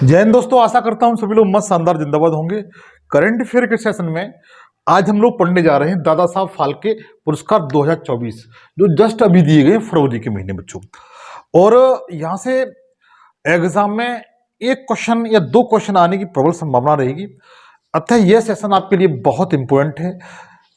जय हिंद दोस्तों, आशा करता हूं सभी लोग मस्त शानदार जिंदाबाद होंगे। करंट अफेयर के सेशन में आज हम लोग पढ़ने जा रहे हैं दादा साहब फाल्के पुरस्कार 2024 जो जस्ट अभी दिए गए फरवरी के महीने बच्चों। और यहां से एग्जाम में एक क्वेश्चन या दो क्वेश्चन आने की प्रबल संभावना रहेगी। अतः यह सेशन आपके लिए बहुत इंपॉर्टेंट है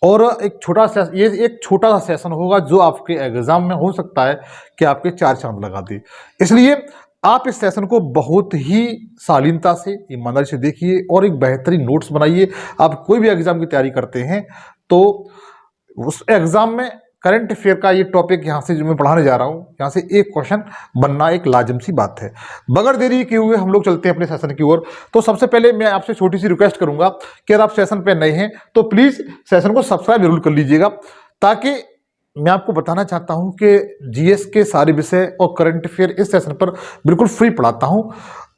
और ये एक छोटा सा सेशन होगा जो आपके एग्जाम में हो सकता है कि आपके 4 चांद लगा दे। इसलिए आप इस सेशन को बहुत ही शालीनता से, ईमानदारी से देखिए और एक बेहतरीन नोट्स बनाइए। आप कोई भी एग्जाम की तैयारी करते हैं तो उस एग्जाम में करंट अफेयर का ये टॉपिक यहाँ से जो मैं पढ़ाने जा रहा हूँ, यहाँ से एक क्वेश्चन बनना एक लाजिम सी बात है। बगैर देरी किए हुए हम लोग चलते हैं अपने सेशन की ओर। तो सबसे पहले मैं आपसे छोटी सी रिक्वेस्ट करूंगा कि अगर आप सेशन पे नए हैं तो प्लीज सेशन को सब्सक्राइब जरूर कर लीजिएगा, ताकि मैं आपको बताना चाहता हूं कि जीएस के सारे विषय और करंट अफेयर इस सेशन पर बिल्कुल फ्री पढ़ाता हूं।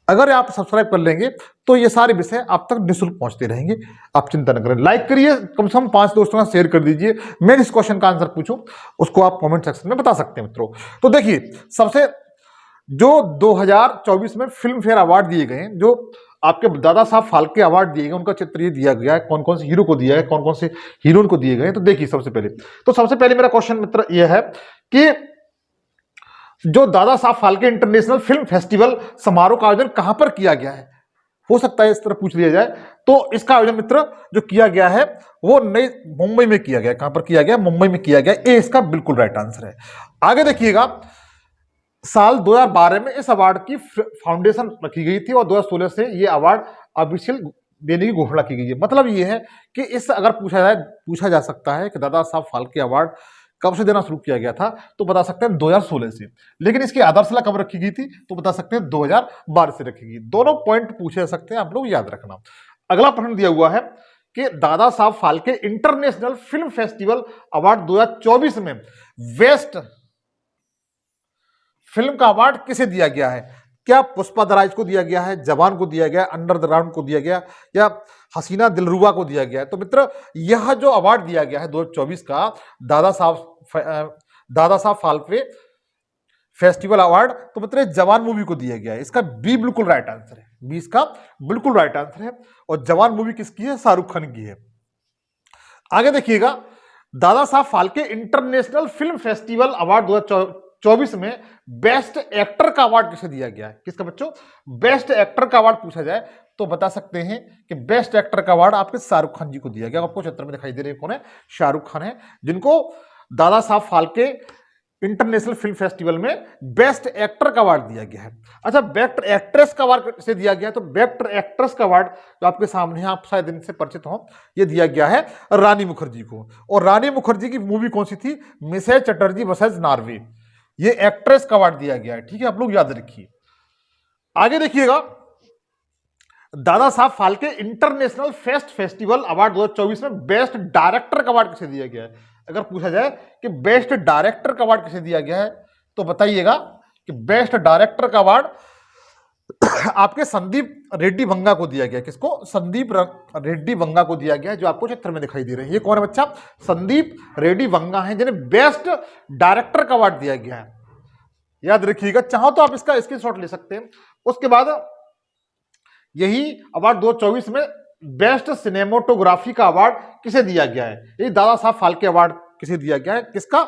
अगर आप सब्सक्राइब कर लेंगे तो ये सारे विषय आप तक निःशुल्क पहुंचते रहेंगे। आप चिंता न करें, लाइक करिए, कम से कम 5 दोस्तों का शेयर कर दीजिए। मैं जिस क्वेश्चन का आंसर पूछूं उसको आप कमेंट सेक्शन में बता सकते हैं मित्रों। तो देखिए, सबसे जो 2024 में फिल्म फेयर अवार्ड दिए गए हैं, जो आपके दादा साहब फाल्के अवार्ड दिए गए, उनका चित्र ये दिया गया है, कौन कौन से हीरो को दिया है, कौन कौन से हीरोइन को दिए गए। तो देखिए, सबसे पहले मेरा क्वेश्चन मित्र यह है कि जो दादा Saheb Phalke international film festival समारोह का आयोजन कहां पर किया गया है, हो सकता है इस तरह पूछ लिया जाए। तो इसका आयोजन मित्र जो किया गया है वो नई मुंबई में किया गया। कहां पर किया गया? मुंबई में किया गया। ये इसका बिल्कुल राइट आंसर है। आगे देखिएगा, साल 2012 में इस अवार्ड की फाउंडेशन रखी गई थी और 2016 से ये अवार्ड ऑफिशियल देने की घोषणा की गई है। मतलब ये है कि इस अगर पूछा जा सकता है कि दादा साहब फाल्के अवार्ड कब से देना शुरू किया गया था, तो बता सकते हैं 2016 से। लेकिन इसकी आधारशिला कब रखी गई थी, तो बता सकते हैं 2012 से रखी गई। दोनों पॉइंट पूछे जा सकते हैं, आप लोग याद रखना। अगला प्रश्न दिया हुआ है कि दादा Saheb Phalke international film festival award 2024 में बेस्ट फिल्म का अवार्ड किसे दिया गया है? क्या पुष्पा द राइज को दिया गया है, जवान को दिया गया, अंडर द ग्राउंड को दिया गया, या हसीना दिलरुबा को दिया गया है? तो मित्र, यह जो अवार्ड दिया गया है 2024 का दादा साहब फाल्के फेस्टिवल अवार्ड, तो मित्र जवान मूवी को दिया गया है। इसका बी बिल्कुल राइट आंसर है। बी इसका बिल्कुल राइट आंसर है। और जवान मूवी किसकी है? शाहरुख खान की है। आगे देखिएगा, Dada Saheb Phalke international film festival award 2024 में बेस्ट एक्टर का अवार्ड किसे दिया गया है? किसका बच्चों? बेस्ट एक्टर का अवार्ड पूछा जाए तो बता सकते हैं कि बेस्ट एक्टर का अवार्ड आपके शाहरुख खान जी को दिया गया। आपको चित्र में दिखाई दे रहे हैं कौन है? शाहरुख खान है, जिनको दादा Saheb Phalke international film festival में बेस्ट एक्टर का अवार्ड दिया गया है। अच्छा, बेस्ट एक्ट्रेस का अवार्ड किसे दिया गया? तो बेस्ट एक्ट्रेस का अवार्ड जो आपके सामने है, आप शायद इनसे परिचित हो, ये दिया गया है रानी मुखर्जी को। और रानी मुखर्जी की मूवी कौन सी थी? Mrs Chatterjee versus Norway. ये एक्ट्रेस का अवार्ड दिया गया है। ठीक है, आप लोग याद रखिए। आगे देखिएगा, Dada Saheb Phalke international festival award 2024 में बेस्ट डायरेक्टर का अवार्ड किसे दिया गया है? अगर पूछा जाए कि बेस्ट डायरेक्टर का अवार्ड किसे दिया गया है, तो बताइएगा कि बेस्ट डायरेक्टर का अवार्ड आपके संदीप रेड्डी वंगा को दिया गया। किसको? संदीप रेड्डी वंगा को दिया गया है, जो आपको चित्र में दिखाई दे रहे हैं। ये कौन है बच्चा? संदीप रेड्डी वंगा है, जिन्हें बेस्ट डायरेक्टर का अवार्ड दिया गया है। याद रखिएगा, चाहो तो आप इसका स्क्रीनशॉट ले सकते हैं। उसके बाद यही अवार्ड 2024 में बेस्ट सिनेमेटोग्राफी का अवार्ड किसे दिया गया है? ये दादा साहब फाल्के अवार्ड किसे दिया गया है? किसका?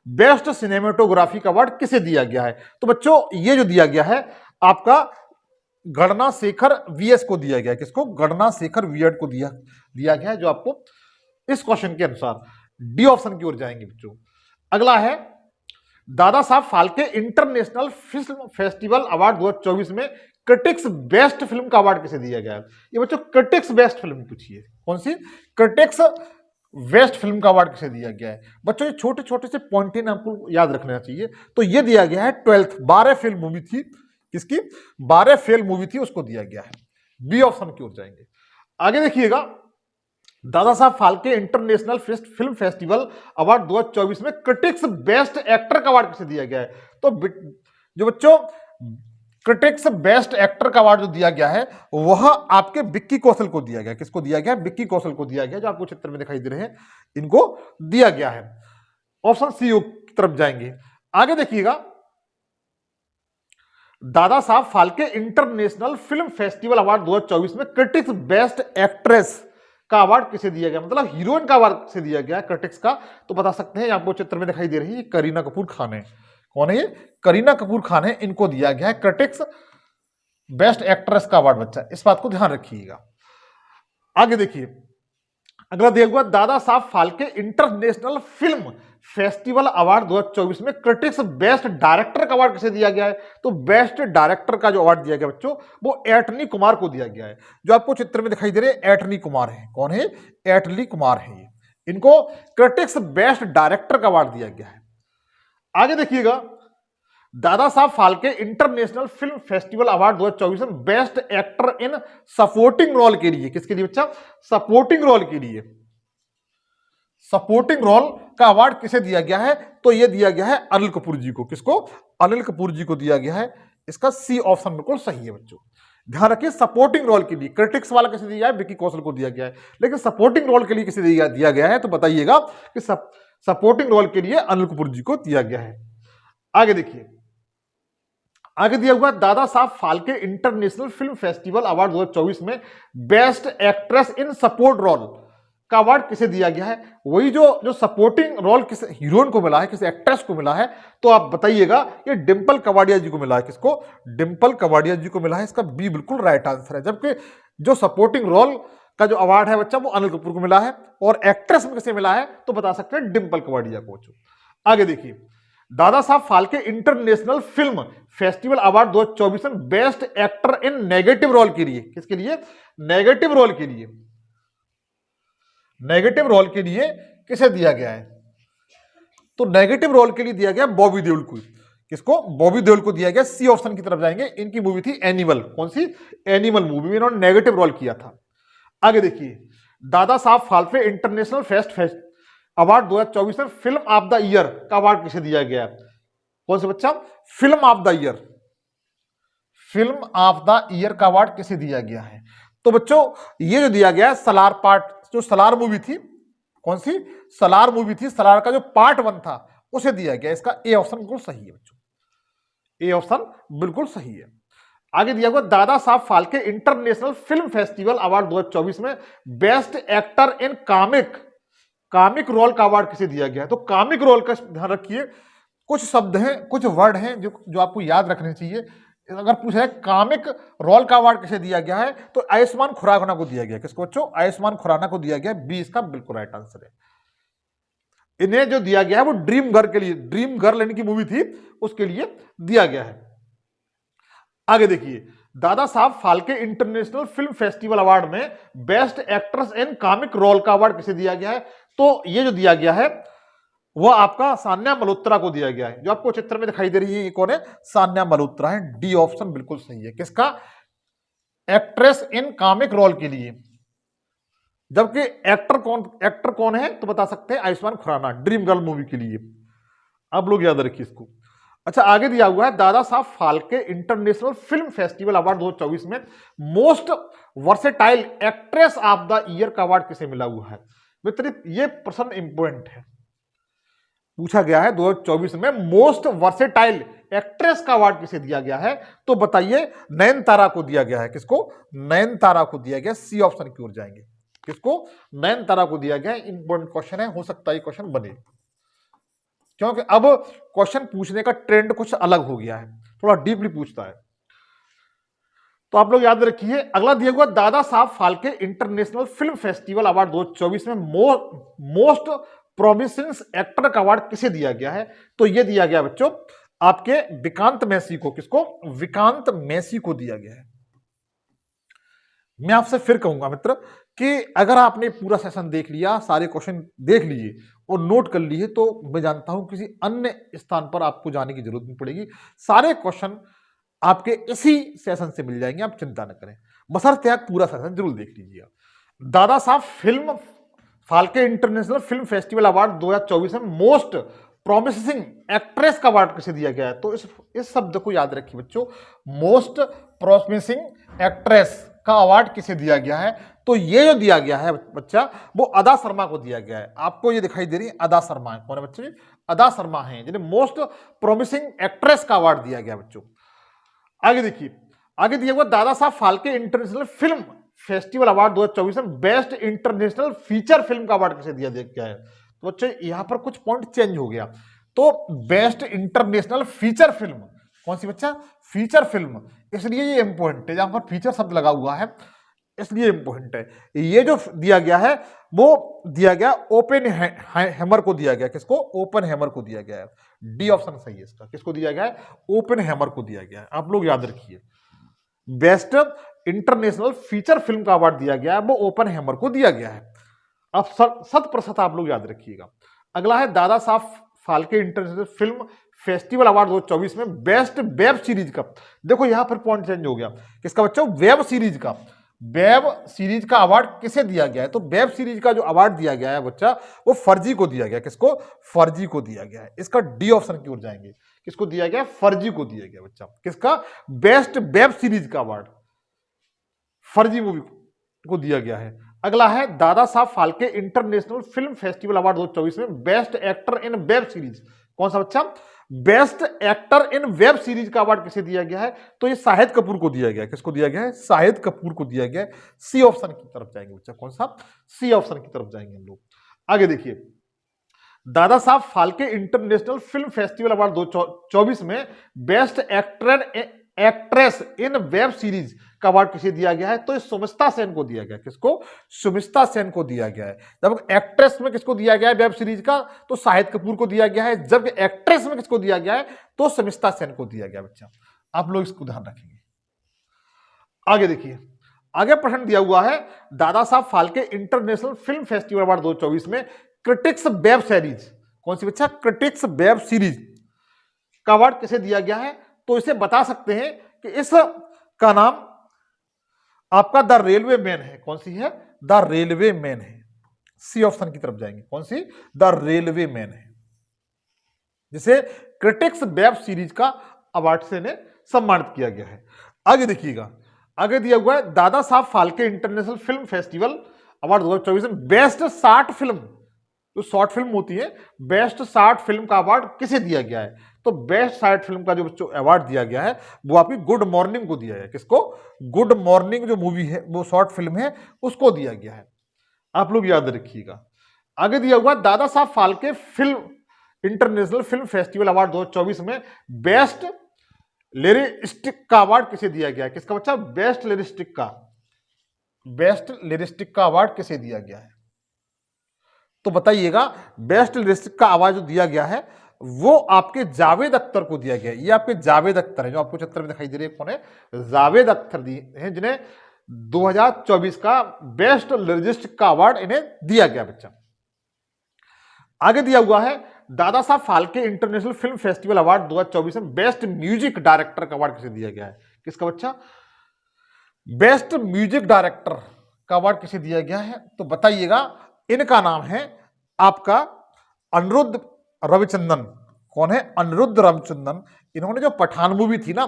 बेस्ट सिनेमेटोग्राफी का अवार्ड किसे दिया गया है? तो बच्चों, ये जो दिया गया है आपका गणना शेखर वीएस को दिया गया है। किसको? गणना शेखर वीएड को दिया गया है, जो आपको इस क्वेश्चन के अनुसार डी ऑप्शन की ओर जाएंगे बच्चों। अगला है, दादा Saheb Phalke international film festival award 2024 में क्रिटिक्स बेस्ट फिल्म का अवार्ड किसे दिया गया है? ये बच्चों क्रिटिक्स बेस्ट फिल्म पूछिए, कौन सी? क्रिटिक्स बेस्ट फिल्म का अवार्ड किसे दिया गया है? बच्चों, ये छोटे छोटे से पॉइंट आपको याद रखना चाहिए। तो ये दिया गया है 12 फेल मूवी थी। किसकी? 12 फेल मूवी थी, उसको दिया गया है। बी ऑप्शन की ओर जाएंगे। आगे देखिएगा, Dada Saheb Phalke international film festival award 2024 में क्रिटिक्स बेस्ट एक्टर का अवार्ड किसे दिया गया है? तो जो बच्चों क्रिटिक्स बेस्ट एक्टर का अवार्ड जो दिया गया है वह आपके विक्की कौशल को दिया गया। किसको दिया गया? विक्की कौशल को दिया गया, जो आपको चित्र में दिखाई दे रहे हैं, इनको दिया गया है। ऑप्शन सी की तरफ जाएंगे। आगे देखिएगा, Dada Saheb Phalke international film festival award 2024 में क्रिटिक्स बेस्ट एक्ट्रेस का अवार्ड किसे दिया गया, मतलब हीरोइन का अवार्ड किसे दिया गया क्रिटिक्स का, तो बता सकते हैं आपको चित्र में दिखाई दे रही है करीना कपूर खान है। कौन है ये? करीना कपूर खान है, इनको दिया गया है क्रिटिक्स बेस्ट एक्ट्रेस का अवार्ड बच्चा, इस बात को ध्यान रखिएगा। आगे देखिए अगला दिया हुआ Dada Saheb Phalke international film festival award 2024 में क्रिटिक्स बेस्ट डायरेक्टर का अवार्ड किसे दिया गया है, तो बेस्ट डायरेक्टर का जो अवार्ड दिया गया बच्चों वो एटनी कुमार को दिया गया है, जो आपको चित्र में दिखाई दे रहे हैं एटनी कुमार है। कौन है? एटनी कुमार है ये, इनको क्रिटिक्स बेस्ट डायरेक्टर का अवार्ड दिया गया है। आगे देखिएगा Dada Saheb Phalke international film festival award 2024 में best actor in supporting role के लिए, किसके लिए बच्चा? सपोर्टिंग रोल के लिए, सपोर्टिंग रोल का अवार्ड किसे दिया गया है, तो यह दिया गया है अनिल कपूर जी को। किसको? अनिल कपूर जी को दिया गया है। इसका सी ऑप्शन बिल्कुल सही है बच्चों। ध्यान रखिए सपोर्टिंग रोल के लिए क्रिटिक्स वाला किसे दिया है? विकी कौशल को दिया गया है, लेकिन सपोर्टिंग रोल के लिए किसे दिया गया है, तो बताइएगा कि सपोर्टिंग रोल के लिए अनिल कपूर जी को दिया गया है। आगे देखिए आगे दिया हुआ Dada Saheb Phalke international film festival award 2024 में best actress in support role का अवार्ड किसे दिया गया है, वही जो सपोर्टिंग रोल किस हीरोइन को मिला है, किस एक्ट्रेस को मिला है, तो आप बताइएगा ये डिंपल कपाड़िया जी को मिला है। किसको? डिंपल कपाड़िया जी को मिला है, इसका बी बिल्कुल राइट आंसर है। जबकि जो सपोर्टिंग रोल का जो अवार्ड है बच्चा वो अनिल कपूर को मिला है, और एक्ट्रेस में किसे मिला है तो बता सकते हैं डिंपल कपाड़िया को। आगे देखिए Dada Saheb Phalke international film festival award 2024 में best actor in negative role के लिए, किसके लिए? नेगेटिव रोल के लिए, नेगेटिव रोल के लिए किसे दिया गया है, तो नेगेटिव रोल के लिए दिया गया बॉबी देओल को। किसको? बॉबी देओल को दिया गया। सी ऑप्शन की तरफ जाएंगे, इनकी मूवी थी एनिमल। कौन सी? एनिमल मूवी में इन्होंने नेगेटिव रोल किया था। आगे देखिए Dada Saheb Phalke international fest award 2024 में फिल्म ऑफ द ईयर का अवार्ड किसे दिया गया? कौन से बच्चा? Film of the year, film of the year का अवार्ड किसे दिया गया है, तो बच्चों ये जो दिया गया है सलार पार्ट, जो सलार मूवी थी, कौन सी? सलार मूवी थी, सलार का जो पार्ट 1 था उसे दिया गया। इसका ए ऑप्शन बिल्कुल सही है बच्चों, ए ऑप्शन बिल्कुल सही है। आगे दिया हुआ Dada Saheb Phalke international film festival award 2024 में best actor in comic role का अवार्ड किसे दिया गया है, तो कामिक रोल का ध्यान रखिए, कुछ शब्द हैं, कुछ वर्ड हैं जो आपको याद रखने चाहिए। अगर पूछा है कामिक रोल का अवार्ड किसे दिया गया है, तो आयुष्मान खुराना को दिया गया। किसको बच्चों? आयुष्मान खुराना को दिया गया। बी इसका बिल्कुल राइट आंसर है। इन्हें जो दिया गया है वो ड्रीम गर्ल के लिए, ड्रीम गर्ल यानी की मूवी थी उसके लिए दिया गया है। आगे देखिए Dada Saheb Phalke international film festival award में best actress in comic role का अवार्ड किसे दिया गया है, तो ये जो दिया गया है वो आपका सान्या मल्होत्रा को दिया गया है। जो आपको चित्र में दिखाई दे रही है ये कौन है? सान्या मल्होत्रा है। डी ऑप्शन बिल्कुल सही है। किसका? एक्ट्रेस इन कॉमिक रोल के लिए। जबकि एक्टर कौन है तो बता सकते हैं Ayushmann Khurrana, dream girl movie के लिए। आप लोग याद रखिए इसको। अच्छा आगे दिया हुआ है दादा Saheb Phalke international film festival award 2024 में most versatile actress of the year का अवार्ड किसे मिला हुआ है मित्र? ये प्रश्न इंपॉर्टेंट है, पूछा गया है 2024 में मोस्ट वर्सेटाइल एक्ट्रेस का अवार्ड किसे दिया गया है, तो बताइए नयनतारा को दिया गया है। किसको? नयनतारा को दिया गया। सी ऑप्शन की ओर जाएंगे। किसको? नयनतारा को दिया गया। इंपॉर्टेंट क्वेश्चन है, हो सकता है क्वेश्चन बने, क्योंकि अब क्वेश्चन पूछने का ट्रेंड कुछ अलग हो गया है, थोड़ा डीपली पूछता है। तो आप लोग याद रखिए। अगला दिया हुआ Dada Saheb Phalke international film festival award 2024 में मोस्ट प्रोमिसिंग एक्टर का अवार्ड किसे दिया गया है, तो यह दिया गया बच्चों आपके विकांत मैसी को। किसको? विकांत मैसी को दिया गया है। मैं आपसे फिर कहूंगा मित्र कि अगर आपने पूरा सेशन देख लिया, सारे क्वेश्चन देख लिए और नोट कर लिए, तो मैं जानता हूं किसी अन्य स्थान पर आपको जाने की जरूरत नहीं पड़ेगी। सारे क्वेश्चन आपके इसी सेशन से मिल जाएंगे, आप चिंता न करें। बशर्ते आप पूरा सेशन जरूर देख लीजिएगा। Dada Saheb film Phalke international film festival award 2024 में मोस्ट प्रोमिसिंग एक्ट्रेस का अवार्ड किसे दिया गया है, तो इस शब्द को याद रखिए बच्चों, मोस्ट प्रोमिसिंग एक्ट्रेस का अवार्ड किसे दिया गया है, तो ये जो दिया गया है बच्चा वो अदा शर्मा को दिया गया है। आपको ये दिखाई दे रही है अदा शर्मा है। कौन है बच्चे? अदा शर्मा है जिन्हें मोस्ट प्रोमिसिंग एक्ट्रेस का अवार्ड दिया गया बच्चों। आगे देखिए, आगे दिया हुआ Dada Saheb Phalke international film festival award 2024 में बेस्ट इंटरनेशनल फीचर फिल्म का अवार्ड किसे दिया गया है। तो बच्चे यहां पर कुछ पॉइंट चेंज हो गया। तो बेस्ट इंटरनेशनल फीचर फिल्म कौन सी बच्चा, फीचर फिल्म, इसलिए ये इंपॉर्टेंट है, जहां पर फीचर शब्द लगा हुआ है इसलिए इंपॉर्टेंट है। ये जो दिया गया है वो दिया गया ओपन हैमर को दिया गया, किसको, ओपन हैमर को दिया गया है। डी ऑप्शन सही है इसका, किसको दिया गया है, ओपन हैमर को दिया गया है। आप लोग याद रखिए, बेस्ट इंटरनेशनल फीचर फिल्म का अवार्ड दिया गया है वो ओपन हैमर को दिया गया है। अब 100% आप लोग याद रखिएगा। अगला है दादा Saheb Phalke international film festival award 2024 में बेस्ट वेब सीरीज का। देखो यहां पर पॉइंट चेंज हो गया, किसका बच्चों, वेब सीरीज का। वेब सीरीज का अवार्ड किसे दिया गया है, तो वेब सीरीज का जो अवार्ड दिया गया है बच्चा वो फर्जी को दिया गया, किसको, फर्जी को दिया गया है। इसका डी ऑप्शन की ओर जाएंगे, किसको दिया गया, फर्जी को दिया गया बच्चा, किसका, बेस्ट वेब सीरीज का अवार्ड फर्जी मूवी को दिया गया है। अगला है दादा Saheb Phalke international film festival award 2024 में बेस्ट एक्टर इन वेब सीरीज, कौन सा बच्चा, बेस्ट एक्टर इन वेब सीरीज का अवार्ड किसे दिया गया है, तो ये शाहिद कपूर को दिया गया है। किसको दिया गया है, शाहिद कपूर को दिया गया है। सी ऑप्शन की तरफ जाएंगे बच्चा, कौन सा, सी ऑप्शन की तरफ जाएंगे हम लोग। आगे देखिए, Dada Saheb Phalke international film festival award 2024 में बेस्ट एक्ट्रेस इन वेब सीरीज का अवार्ड किसे दिया गया है, तो सुमिता सेन को दिया गया। किसको, सुमिता सेन को दिया गया है। जब एक्ट्रेस में किसको दिया गया है वेब सीरीज का, तो शाहिद कपूर को दिया गया है। जबकि एक्ट्रेस में किसको दिया गया है, तो सुमिता सेन को दिया गया बच्चा। आप लोग इसको ध्यान रखेंगे। आगे देखिए, आगे प्रश्न दिया हुआ है दादा Saheb Phalke international film festival award 2024 में क्रिटिक्स वेब सीरीज, कौन सी बच्चा, क्रिटिक्स वेब सीरीज का अवार्ड किसे दिया गया है, तो इसे बता सकते हैं कि इस का नाम आपका द रेलवे मैन है। कौन सी है, द रेलवे मैन है। सी ऑप्शन की तरफ जाएंगे, कौन सी, द रेलवे मैन है, जिसे क्रिटिक्स वेब सीरीज का अवार्ड से इन्हें सम्मानित किया गया है। आगे देखिएगा, आगे दिया हुआ है दादा Saheb Phalke international film festival award 2024 में बेस्ट शॉर्ट फिल्म, जो शॉर्ट फिल्म होती है, बेस्ट शॉर्ट फिल्म का अवार्ड किसे दिया गया है, तो बेस्ट शॉर्ट फिल्म का जो अवार्ड दिया गया है वो आपकी गुड मॉर्निंग को दिया है। किसको, गुड मॉर्निंग जो मूवी है, वो शॉर्ट फिल्म है, उसको दिया गया है। आप लोग याद रखिएगा। आगे दिया हुआ Dada Saheb Phalke film international film festival award 2024 में बेस्ट लिरिस्टिक का अवार्ड किसे दिया गया है, किसका बच्चा, बेस्ट लिरिस्टिक का, बेस्ट लिरिस्टिक का अवार्ड किसे दिया गया है, तो बताइएगा। बेस्ट लिरिस्टिक का अवार्ड जो दिया गया है वो आपके जावेद अख्तर को दिया गया है। ये आपके जावेद अख्तर है, जो आपको चित्र में दिखाई दे रही है, कौन है, जावेद अख्तर हैं, जिन्हें 2024 का बेस्ट लिरिस्टिक का अवार्ड इन्हें दिया गया बच्चा। आगे दिया हुआ है दादा Saheb Phalke international film festival award 2024 में बेस्ट म्यूजिक डायरेक्टर का अवार्ड किसे दिया गया है, किसका बच्चा, बेस्ट म्यूजिक डायरेक्टर का अवार्ड किसे दिया गया है, तो बताइएगा। इनका नाम है आपका अनिरुद्ध रविचंदन। कौन है, अनिरुद्ध रविचंदन। इन्होंने जो पठान मूवी थी ना,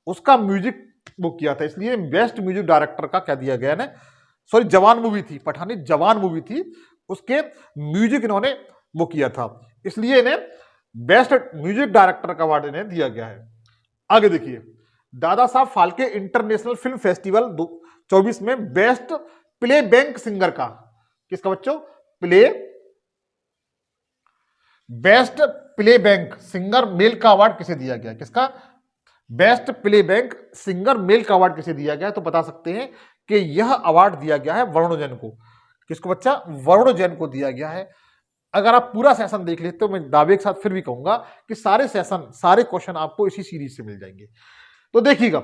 उसका म्यूजिक वो किया था, इसलिए बेस्ट म्यूजिक डायरेक्टर का क्या दिया गया है, सॉरी जवान मूवी थी, पठानी जवान मूवी थी, उसके म्यूजिक इन्होंने वो किया था, इसलिए इन्हें बेस्ट म्यूजिक डायरेक्टर का अवार्ड इन्हें दिया गया है। आगे देखिए, Dada Saheb Phalke international film festival 2024 में बेस्ट प्ले बैंक सिंगर का, किसका बच्चों, best play bank singer male का अवार्ड किसे दिया गया, किसका, best play bank singer male का अवार्ड किसे दिया गया, तो बता सकते हैं कि यह अवार्ड दिया गया है वरुण जैन को। किसको बच्चा, वरुण जैन को दिया गया है। अगर आप पूरा सेशन देख लेते तो मैं दावे के साथ फिर भी कहूंगा कि सारे सेशन, सारे क्वेश्चन आपको इसी सीरीज से मिल जाएंगे। तो देखिएगा,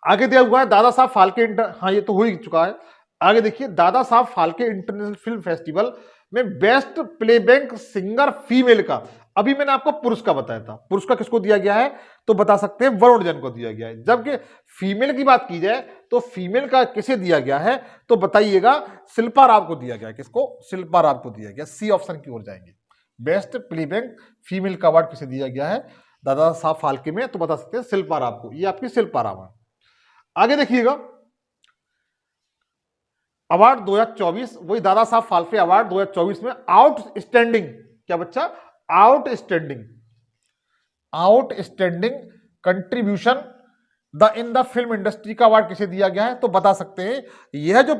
आगे दिया हुआ है दादा साहब फाल्के हाँ ये तो हो ही चुका है। आगे देखिए, Dada Saheb Phalke international film festival में बेस्ट प्लेबैक सिंगर फीमेल का, अभी मैंने आपको पुरुष का बताया था, पुरुष का किसको दिया गया है, तो बता सकते हैं वरुण जैन को दिया गया है। जबकि फीमेल की बात की जाए तो फीमेल का किसे दिया गया है, तो बताइएगा, शिल्पा राव को दिया गया है। किसको, शिल्पा राव को दिया गया। सी ऑप्शन की ओर जाएंगे। बेस्ट प्लेबैक फीमेल का अवार्ड किसे दिया गया है दादा साहब फाल्के में, तो बता सकते हैं शिल्पा राव को। ये आपकी शिल्पा राव है। आगे देखिएगा, अवार्ड 2024, वही दादा साहब फाल्के अवार्ड 2024 में आउटस्टैंडिंग, क्या बच्चा, outstanding contribution in the film industry का अवार्ड किसे दिया गया है? तो बता सकते हैं यह जो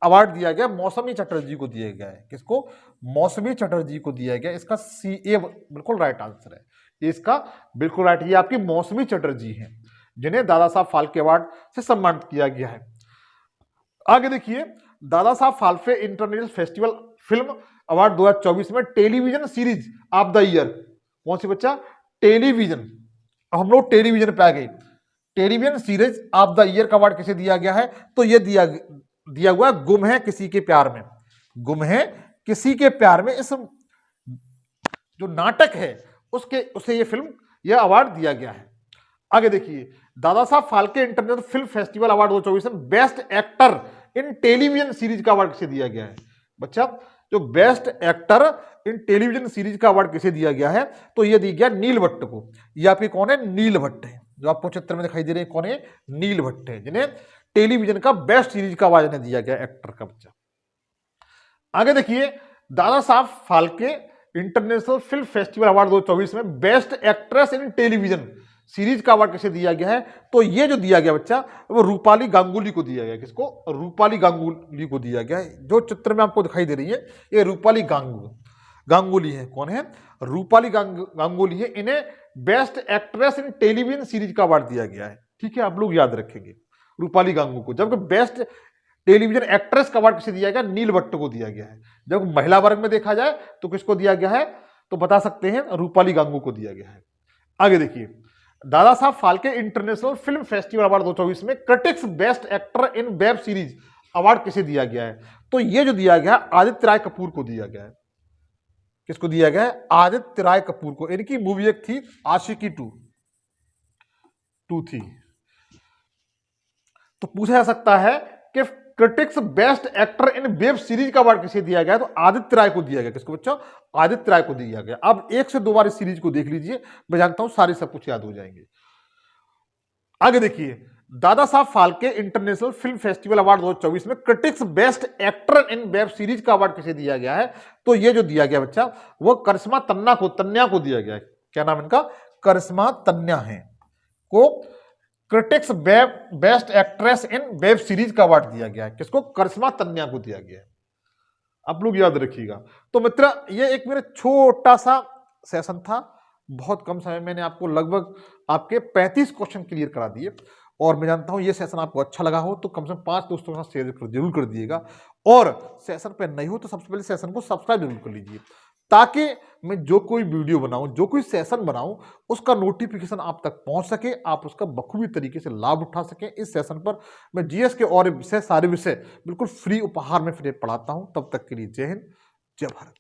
अवार्ड दिया गया मौसमी चटर्जी को दिया गया है। किसको? मौसमी चटर्जी को दिया गया। इसका सी ए बिल्कुल राइट आंसर है, इसका बिल्कुल राइट। ये आपकी मौसमी चटर्जी है जिन्हें दादा साहब फाल्के अवार्ड से सम्मानित किया गया है। आगे देखिए, Dada Saheb Phalke international festival film award 2024 में television series of the year कौन सी बच्चा? टेलीविजन। हम लोग टेलीविजन पे आ गए। Television series of the year का अवार्ड किसे दिया गया है? तो ये दिया हुआ है गुम है किसी के प्यार में। गुम है किसी के प्यार में इस जो नाटक है उसे ये फिल्म यह अवार्ड दिया गया है। आगे देखिए, Dada Saheb Phalke international film festival award 2024 में best actor in television series का अवार्ड किसे दिया गया है? बच्चा, जो best actor in television series का अवार्ड किसे दिया गया है? तो यह दिया गया नील भट्ट को। यह आपके कौन है? नील भट्ट है, जो आपको चित्र में दिखाई दे रहे हैं। कौन है? नील भट्ट है, जिन्हें टेलीविजन का बेस्ट सीरीज का अवार्ड दिया गया एक्टर का। बच्चा आगे देखिए, Dada Saheb Phalke international film festival award 2024 में best actress in television series का अवार्ड किसे दिया गया है? तो ये जो दिया गया बच्चा वो रूपाली गांगुली को दिया गया। किसको? रूपाली गांगुली को दिया गया है। जो चित्र में आपको दिखाई दे रही है ये रूपाली गांगुली है। कौन है? रूपाली गांगुली है। इन्हें best actress in television series का अवार्ड दिया गया है। ठीक है, आप लोग याद रखेंगे रूपाली गांगुली को। जबकि बेस्ट टेलीविजन एक्ट्रेस का अवार्ड किसे दिया गया? नील भट्ट को दिया गया है। जब महिला वर्ग में देखा जाए तो किसको दिया गया है? तो बता सकते हैं रूपाली गांगुली को दिया गया है। आगे देखिए, Dada Saheb Phalke international film festival award 2024 में क्रिटिक्स बेस्ट एक्टर इन वेब सीरीज अवार्ड किसे दिया गया है? तो यह जो दिया गया आदित्य राय कपूर को दिया गया है। किसको दिया गया है? आदित्य राय कपूर को। इनकी मूवी एक थी आशिकी 2 थी। तो पूछा जा सकता है कि क्रिटिक्स बेस्ट एक्टर इन वेब सीरीज का अवार्ड किसे दिया गया? तो आदित्य राय को दिया गया। किसको बच्चों? आदित्य राय को दिया गया। अब 1 से 2 बार इस सीरीज को देख लीजिए, मैं जानता हूं सारे सब कुछ याद हो जाएंगे। आगे देखिए, Dada Saheb Phalke international film festival award 2024 में क्रिटिक्स बेस्ट एक्टर इन वेब सीरीज का अवार्ड किसे दिया गया है? तो ये जो दिया गया बच्चा वो करिश्मा तन्ना को दिया गया है। क्या नाम इनका? करिश्मा तन्या है को क्रिटिक्स बेस्ट एक्ट्रेस इन वेब सीरीज का अवार्ड दिया गया है। किसको? करिश्मा तन्या को दिया गया है। आप लोग याद रखिएगा। तो मित्र, ये एक मेरा छोटा सा सेशन था। बहुत कम समय मैंने आपको लगभग आपके 35 क्वेश्चन क्लियर करा दिए। और मैं जानता हूं ये सेशन आपको अच्छा लगा हो तो कम से कम 5 दोस्तों के साथ शेयर जरूर कर दिएगा। और सेशन पे नहीं हो तो सबसे पहले सेशन को सब्सक्राइब जरूर कर लीजिए, ताकि मैं जो कोई वीडियो बनाऊं, जो कोई सेशन बनाऊं, उसका नोटिफिकेशन आप तक पहुंच सके, आप उसका बखूबी तरीके से लाभ उठा सकें। इस सेशन पर मैं जीएस के और विषय, सारे विषय बिल्कुल फ्री उपहार में फ्री पढ़ाता हूं। तब तक के लिए जय हिंद, जय भारत।